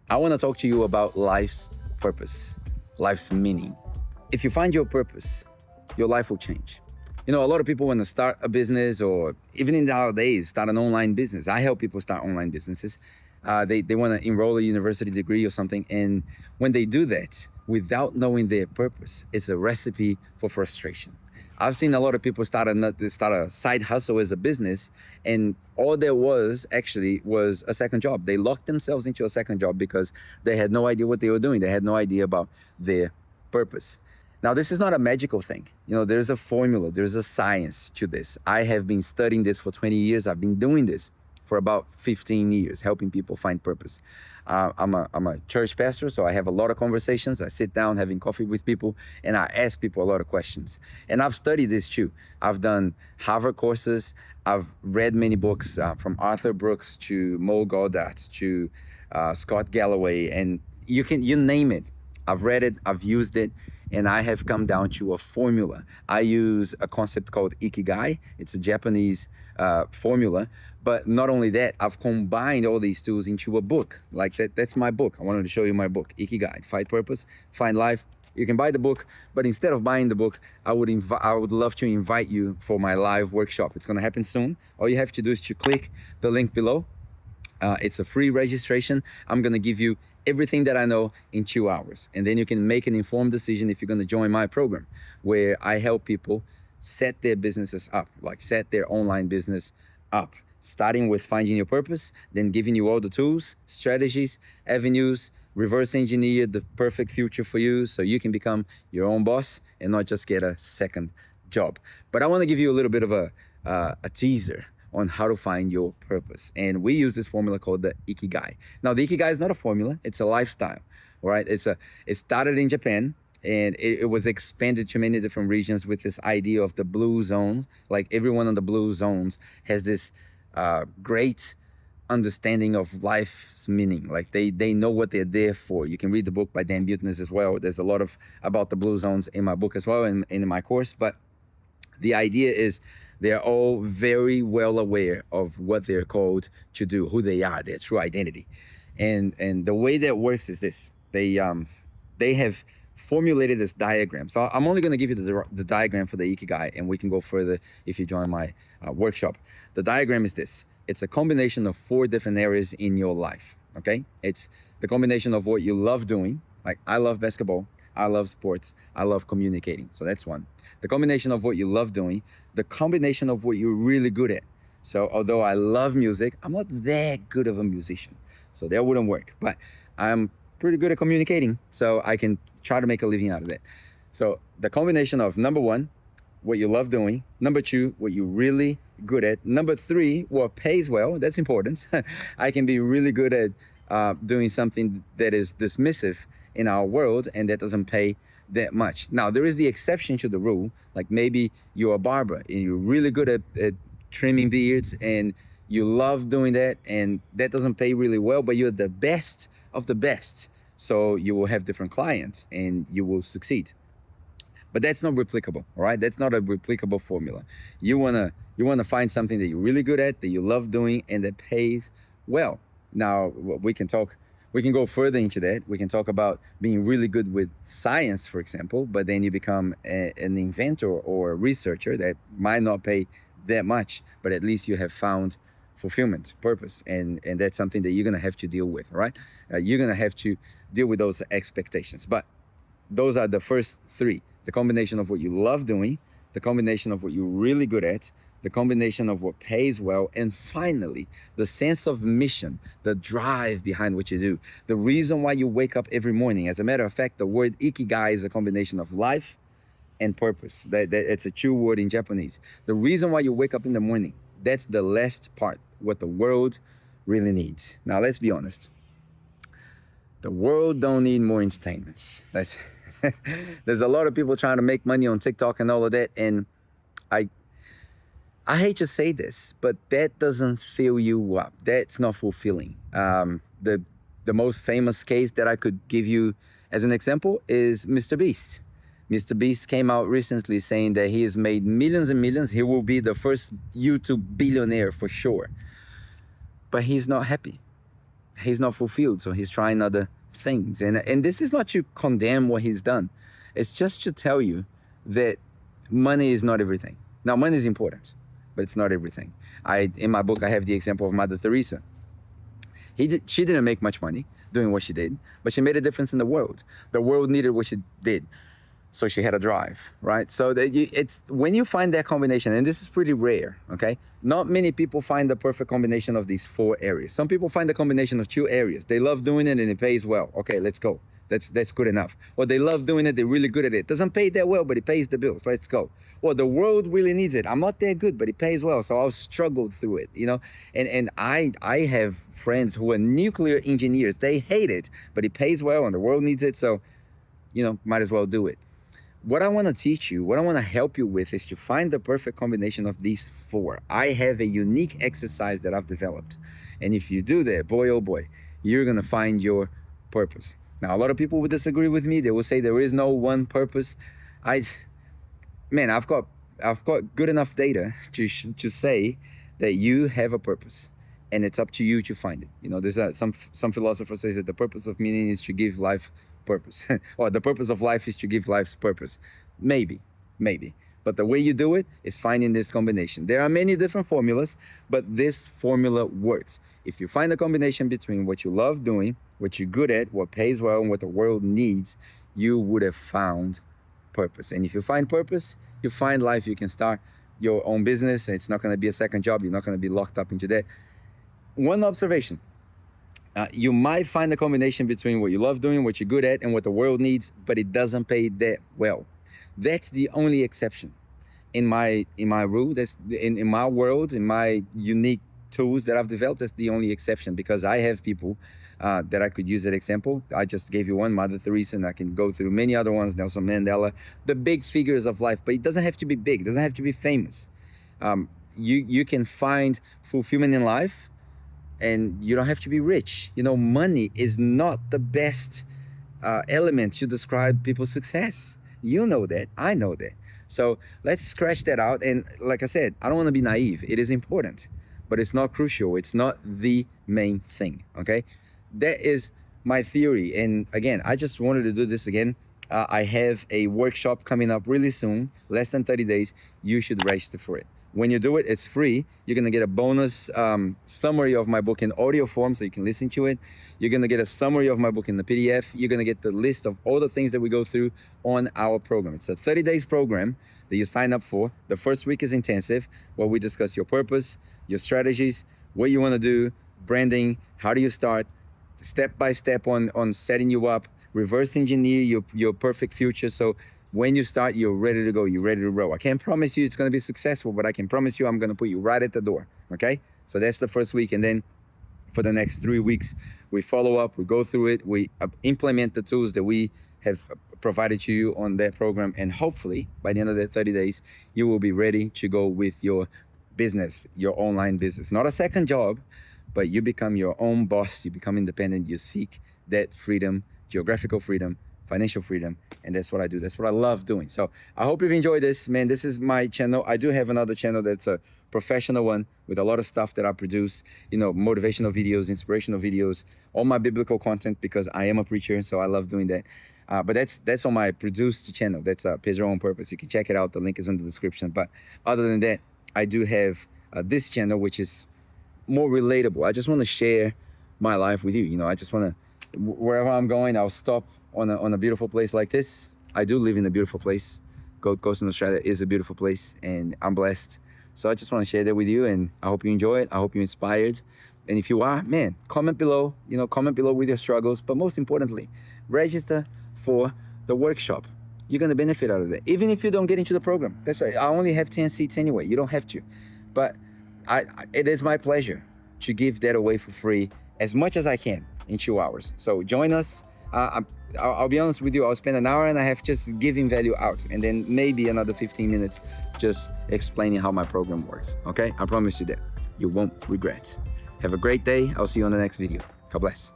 I want to talk to you about life's purpose, life's meaning. If you find your purpose, your life will change. You know, a lot of people want to start a business or even in nowadays, start an online business. I help people start online businesses. They want to enroll a university degree or something. And when they do that without knowing their purpose, it's a recipe for frustration. I've seen a lot of people start a side hustle as a business, and all there was actually was a second job. They locked themselves into a second job because they had no idea what they were doing. They had no idea about their purpose. Now, this is not a magical thing. You know, there's a formula, there's a science to this. I have been studying this for 20 years. I've been doing this for about 15 years, helping people find purpose. I'm a church pastor, so I have a lot of conversations. I sit down having coffee with people, and I ask people a lot of questions. And I've studied this too. I've done Harvard courses. I've read many books from Arthur Brooks to Mo Gaudat to Scott Galloway, and you name it. I've read it, I've used it, and I have come down to a formula. I use a concept called IKIGAI. It's a Japanese formula. But not only that, I've combined all these tools into a book. Like that's my book. I wanted to show you my book, IKIGAI, Find Purpose, Find Life. You can buy the book, but instead of buying the book, I would love to invite you for my live workshop. It's gonna happen soon. All you have to do is to click the link below. It's a free registration. I'm gonna give you everything that I know in 2 hours. And then you can make an informed decision if you're gonna join my program, where I help people set their businesses up, like set their online business up. Starting with finding your purpose, then giving you all the tools, strategies, avenues, reverse engineer the perfect future for you so you can become your own boss and not just get a second job. But I wanna give you a little bit of a teaser on how to find your purpose. And we use this formula called the Ikigai. Now, the Ikigai is not a formula, it's a lifestyle, right? It started in Japan, and it was expanded to many different regions with this idea of the blue zones. Like everyone on the blue zones has this great understanding of life's meaning. Like they know what they're there for. You can read the book by Dan Buettner as well. There's a lot of about the blue zones in my book as well, and in my course. But the idea is they're all very well aware of what they're called to do, who they are, their true identity. And the way that works is this. They have formulated this diagram. So I'm only going to give you the diagram for the Ikigai, and we can go further if you join my workshop. The diagram is this. It's a combination of 4 different areas in your life, okay? It's the combination of what you love doing. Like I love basketball, I love sports, I love communicating. So that's one. The combination of what you love doing, the combination of what you're really good at. So although I love music, I'm not that good of a musician. So that wouldn't work, but I'm pretty good at communicating. So I can try to make a living out of that. So the combination of number 1, what you love doing. Number 2, what you're really good at. Number 3, what pays well. That's important. I can be really good at doing something that is dismissive in our world and that doesn't pay that much. Now, there is the exception to the rule. Like maybe you're a barber and you're really good at trimming beards and you love doing that, and that doesn't pay really well, but you're the best of the best. So you will have different clients and you will succeed. But that's not replicable, all right? That's not a replicable formula. You wanna find something that you're really good at, that you love doing, and that pays well. Now, we can go further into that. We can talk about being really good with science, for example, but then you become an inventor or a researcher that might not pay that much, but at least you have found fulfillment, purpose, and that's something that you're gonna have to deal with, all right? You're gonna have to deal with those expectations. But those are the first 3. The combination of what you love doing, the combination of what you're really good at, the combination of what pays well, and finally, the sense of mission, the drive behind what you do, the reason why you wake up every morning. As a matter of fact, the word Ikigai is a combination of life and purpose. That it's a 2 word in Japanese. The reason why you wake up in the morning, that's the last part, what the world really needs. Now, let's be honest. The world don't need more entertainments. There's a lot of people trying to make money on TikTok and all of that, and I hate to say this, but that doesn't fill you up. That's not fulfilling. The most famous case that I could give you as an example is Mr. Beast. Mr. Beast came out recently saying that he has made millions and millions. He will be the first YouTube billionaire for sure. But he's not happy. he's not fulfilled, so he's trying other things. And this is not to condemn what he's done. It's just to tell you that money is not everything. Now, money is important, but it's not everything. In my book, I have the example of Mother Teresa. She didn't make much money doing what she did, but she made a difference in the world. The world needed what she did, so she had a drive, right? So it's when you find that combination, and this is pretty rare, okay? Not many people find the perfect combination of these 4 areas. Some people find the combination of 2 areas. They love doing it and it pays well. Okay, let's go. That's good enough. Or they love doing it, they're really good at it. Doesn't pay that well, but it pays the bills. Let's go. Or the world really needs it. I'm not that good, but it pays well, so I'll struggle through it, you know? And I have friends who are nuclear engineers. They hate it, but it pays well and the world needs it, so, you know, might as well do it. What I want to teach you, what I want to help you with is to find the perfect combination of these 4. I have a unique exercise that I've developed. And if you do that, boy, oh boy, you're going to find your purpose. Now, a lot of people would disagree with me. They will say there is no one purpose. Man, I've got good enough data to say that you have a purpose, and it's up to you to find it. You know, there's some philosopher says that the purpose of meaning is to give life purpose, or the purpose of life is to give life's purpose. Maybe. But the way you do it is finding this combination. There are many different formulas, but this formula works. If you find a combination between what you love doing, what you're good at, what pays well, and what the world needs, you would have found purpose. And if you find purpose, you find life. You can start your own business. It's not going to be a second job. You're not going to be locked up into that. One observation. You might find a combination between what you love doing, what you're good at, and what the world needs, but it doesn't pay that well. That's the only exception. In my rule, that's in my world, in my unique tools that I've developed, that's the only exception, because I have people that I could use that example. I just gave you one, Mother Teresa, and I can go through many other ones, Nelson Mandela, the big figures of life, but it doesn't have to be big. It doesn't have to be famous. You can find fulfillment in life, and you don't have to be rich. You know, money is not the best element to describe people's success. You know that, I know that. So let's scratch that out. And like I said, I don't want to be naive. It is important, but it's not crucial. It's not the main thing, okay? That is my theory. And again, I just wanted to do this again. I have a workshop coming up really soon, less than 30 days. You should register for it. When you do it, it's free. You're going to get a bonus summary of my book in audio form so you can listen to it. You're going to get a summary of my book in the PDF. You're going to get the list of all the things that we go through on our program. It's a 30 days program that you sign up for. The first week is intensive, where we discuss your purpose, your strategies, what you want to do, branding, how do you start, step by step on setting you up, reverse engineer your perfect future. So when you start, you're ready to go, you're ready to roll. I can't promise you it's going to be successful, but I can promise you I'm going to put you right at the door, okay? So that's the first week, and then for the next 3 weeks, we follow up, we go through it, we implement the tools that we have provided to you on that program, and hopefully by the end of the 30 days, you will be ready to go with your business, your online business. Not a second job, but you become your own boss, you become independent, you seek that freedom, geographical freedom, financial freedom, and that's what I do. That's what I love doing. So I hope you've enjoyed this, man. This is my channel. I do have another channel that's a professional one with a lot of stuff that I produce, you know, motivational videos, inspirational videos, all my biblical content, because I am a preacher, so I love doing that. But that's on my produced channel. That's Pedro on Purpose. You can check it out. The link is in the description. But other than that, I do have this channel, which is more relatable. I just want to share my life with you. You know, I just want to, wherever I'm going, I'll stop on a beautiful place like this. I do live in a beautiful place. Gold Coast in Australia is a beautiful place, and I'm blessed. So I just want to share that with you, and I hope you enjoy it. I hope you're inspired. And if you are, man, comment below. You know, comment below with your struggles. But most importantly, register for the workshop. You're going to benefit out of that, even if you don't get into the program. That's right. I only have 10 seats anyway. You don't have to. But it is my pleasure to give that away for free as much as I can in 2 hours. So join us. I'll be honest with you, I'll spend an hour and a half just giving value out, and then maybe another 15 minutes just explaining how my program works. Okay? I promise you that. You won't regret. Have a great day. I'll see you on the next video. God bless.